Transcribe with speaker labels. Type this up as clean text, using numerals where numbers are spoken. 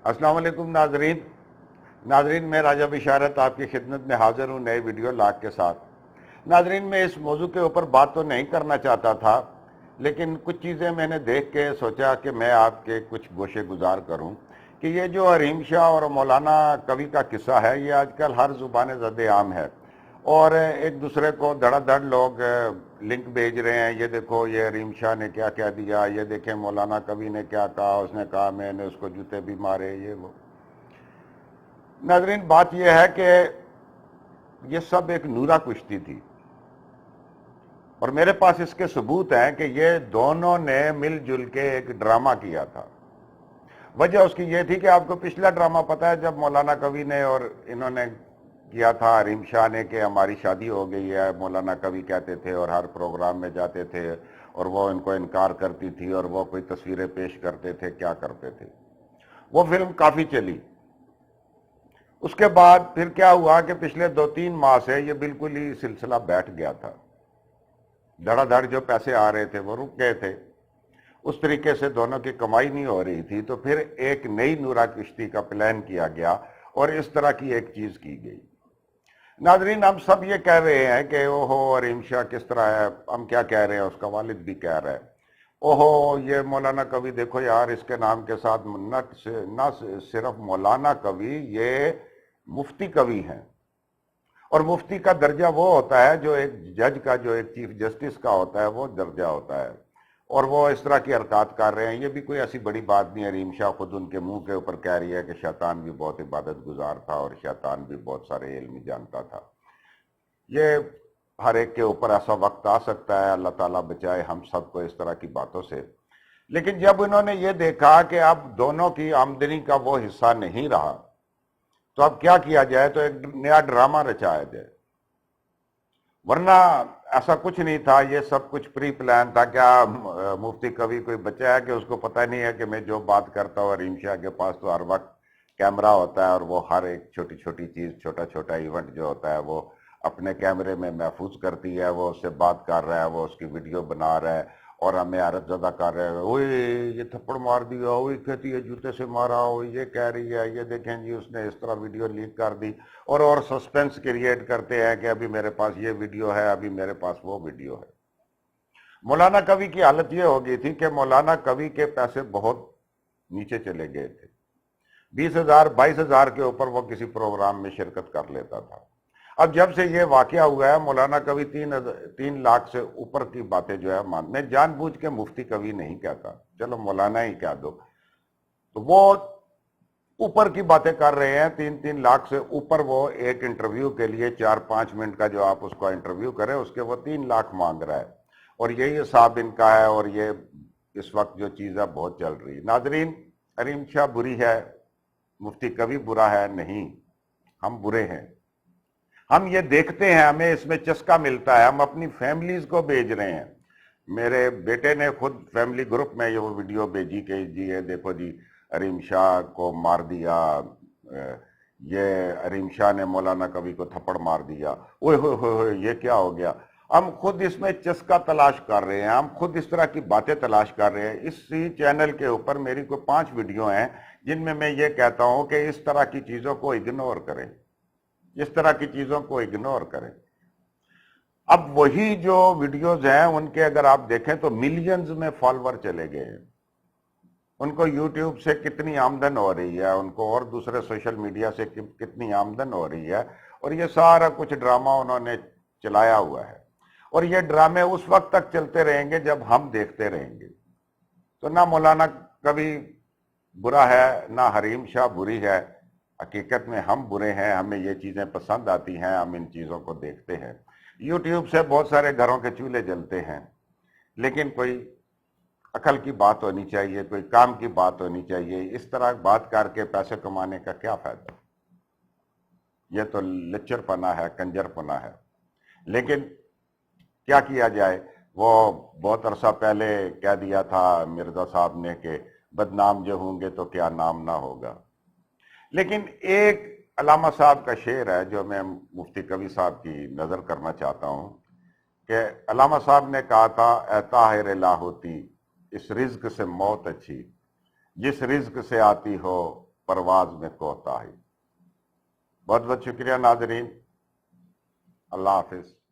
Speaker 1: السلام علیکم ناظرین میں راجہ بشارت آپ کی خدمت میں حاضر ہوں نئے ویڈیو لاگ کے ساتھ۔ ناظرین میں اس موضوع کے اوپر بات تو نہیں کرنا چاہتا تھا، لیکن کچھ چیزیں میں نے دیکھ کے سوچا کہ میں آپ کے کچھ گوشے گزار کروں کہ یہ جو حریم شاہ اور مولانا کبھی کا قصہ ہے یہ آج کل ہر زبان زد عام ہے، اور ایک دوسرے کو دھڑا دھڑ لوگ لنک بھیج رہے ہیں۔ یہ دیکھو یہ حریم شاہ نے کیا کہہ دیا، یہ دیکھیں مولانا کبھی نے کیا کہا، اس نے کہا میں نے اس کو جوتے بھی مارے، یہ وہ۔ ناظرین بات یہ ہے کہ یہ سب ایک نورا کشتی تھی، اور میرے پاس اس کے ثبوت ہیں کہ یہ دونوں نے مل جل کے ایک ڈرامہ کیا تھا۔ وجہ اس کی یہ تھی کہ آپ کو پچھلا ڈرامہ پتا ہے جب مولانا کبھی نے اور انہوں نے کیا تھا حریم شاہ نے کہ ہماری شادی ہو گئی ہے، مولانا کبھی کہتے تھے اور ہر پروگرام میں جاتے تھے اور وہ ان کو انکار کرتی تھی اور وہ کوئی تصویریں پیش کرتے تھے، کیا کرتے تھے۔ وہ فلم کافی چلی۔ اس کے بعد پھر کیا ہوا کہ پچھلے 2-3 ماہ سے یہ بالکل ہی سلسلہ بیٹھ گیا تھا۔ دھڑا دھڑ جو پیسے آ رہے تھے وہ رک گئے تھے، اس طریقے سے دونوں کی کمائی نہیں ہو رہی تھی، تو پھر ایک نئی نورا کشتی کا پلان کیا گیا اور اس طرح کی ایک چیز کی گئی۔ ناظرین ہم سب یہ کہہ رہے ہیں کہ اوہو حریم شاہ کس طرح ہے، ہم کیا کہہ رہے ہیں، اس کا والد بھی کہہ رہا ہے اوہو یہ مولانا کبھی دیکھو یار اس کے نام کے ساتھ نہ صرف مولانا کبھی، یہ مفتی کبھی ہیں، اور مفتی کا درجہ وہ ہوتا ہے جو ایک جج کا، جو ایک چیف جسٹس کا ہوتا ہے وہ درجہ ہوتا ہے، اور وہ اس طرح کی حرکات کر رہے ہیں۔ یہ بھی کوئی ایسی بڑی بات نہیں ہے، حریم شاہ خود ان کے منہ کے اوپر کہہ رہی ہے کہ شیطان بھی بہت عبادت گزار تھا اور شیطان بھی بہت سارے علم جانتا تھا۔ یہ ہر ایک کے اوپر ایسا وقت آ سکتا ہے، اللہ تعالیٰ بچائے ہم سب کو اس طرح کی باتوں سے۔ لیکن جب انہوں نے یہ دیکھا کہ اب دونوں کی آمدنی کا وہ حصہ نہیں رہا، تو اب کیا کیا جائے، تو ایک نیا ڈرامہ رچایا جائے۔ ورنہ ایسا کچھ نہیں تھا، یہ سب کچھ پری پلان تھا۔ کیا مفتی کبھی کوئی بچہ ہے کہ اس کو پتہ نہیں ہے کہ میں جو بات کرتا ہوں، حریم شاہ کے پاس تو ہر وقت کیمرہ ہوتا ہے اور وہ ہر ایک چھوٹی چھوٹی چیز، چھوٹا چھوٹا ایونٹ جو ہوتا ہے وہ اپنے کیمرے میں محفوظ کرتی ہے، وہ اس سے بات کر رہا ہے، وہ اس کی ویڈیو بنا رہا ہے اور ہمیں حیرت زدہ کر رہے ہیں، اوئے یہ تھپڑ مار دیا، اوئے کہتی ہے جوتے سے مارا، اوئے یہ کہہ رہی ہے، یہ دیکھیں جی اس نے اس طرح ویڈیو لیک کر دی، اور سسپینس کریٹ کرتے ہیں کہ ابھی میرے پاس یہ ویڈیو ہے، ابھی میرے پاس وہ ویڈیو ہے۔ مولانا کبھی کی حالت یہ ہو گئی تھی کہ مولانا کبھی کے پیسے بہت نیچے چلے گئے تھے، 20,000 22,000 کے اوپر وہ کسی پروگرام میں شرکت کر لیتا تھا۔ اب جب سے یہ واقعہ ہوا ہے، مولانا کبھی 3 لاکھ سے اوپر کی باتیں جو ہے میں جان بوجھ کے مفتی کبھی نہیں کہتا، چلو مولانا ہی کہہ دو، تو وہ اوپر کی باتیں کر رہے ہیں۔ 3 لاکھ سے اوپر وہ ایک انٹرویو کے لیے 4-5 منٹ کا جو آپ اس کو انٹرویو کریں اس کے وہ 3 لاکھ مانگ رہا ہے، اور یہی حساب ان کا ہے، اور یہ اس وقت جو چیز ہے بہت چل رہی ہے۔ ناظرین حریم شاہ بری ہے، مفتی کبھی برا ہے نہیں، ہم برے ہیں، ہم یہ دیکھتے ہیں، ہمیں اس میں چسکا ملتا ہے، ہم اپنی فیملیز کو بھیج رہے ہیں۔ میرے بیٹے نے خود فیملی گروپ میں یہ ویڈیو بھیجی کہ جی یہ دیکھو جی حریم شاہ کو مار دیا، یہ حریم شاہ نے مولانا کبھی کو تھپڑ مار دیا، اوئے ہوئے ہوئے یہ کیا ہو گیا۔ ہم خود اس میں چسکا تلاش کر رہے ہیں، ہم خود اس طرح کی باتیں تلاش کر رہے ہیں۔ اسی چینل کے اوپر میری کوئی 5 ویڈیو ہیں جن میں یہ کہتا ہوں کہ اس طرح کی چیزوں کو اگنور کریں، اس طرح کی چیزوں کو اگنور کریں۔ اب وہی جو ویڈیوز ہیں ان کے اگر آپ دیکھیں تو ملینز میں فالوور چلے گئے ہیں، ان کو یوٹیوب سے کتنی آمدن ہو رہی ہے، ان کو اور دوسرے سوشل میڈیا سے کتنی آمدن ہو رہی ہے، اور یہ سارا کچھ ڈرامہ انہوں نے چلایا ہوا ہے، اور یہ ڈرامے اس وقت تک چلتے رہیں گے جب ہم دیکھتے رہیں گے۔ تو نہ مولانا کبھی برا ہے، نہ حریم شاہ بری ہے، حقیقت میں ہم برے ہیں، ہمیں یہ چیزیں پسند آتی ہیں، ہم ان چیزوں کو دیکھتے ہیں۔ یوٹیوب سے بہت سارے گھروں کے چولہے جلتے ہیں، لیکن کوئی عقل کی بات ہونی چاہیے، کوئی کام کی بات ہونی چاہیے۔ اس طرح بات کر کے پیسے کمانے کا کیا فائدہ؟ یہ تو لچر پنا ہے، کنجر پنا ہے۔ لیکن کیا کیا جائے، وہ بہت عرصہ پہلے کہہ دیا تھا مرزا صاحب نے کہ بدنام جو ہوں گے تو کیا نام نہ ہوگا۔ لیکن ایک علامہ صاحب کا شعر ہے جو میں مفتی کبھی صاحب کی نظر کرنا چاہتا ہوں، کہ علامہ صاحب نے کہا تھا اے طاہر لاہوتی اس رزق سے موت اچھی، جس رزق سے آتی ہو پرواز میں کوتاہی۔ بہت بہت شکریہ ناظرین، اللہ حافظ۔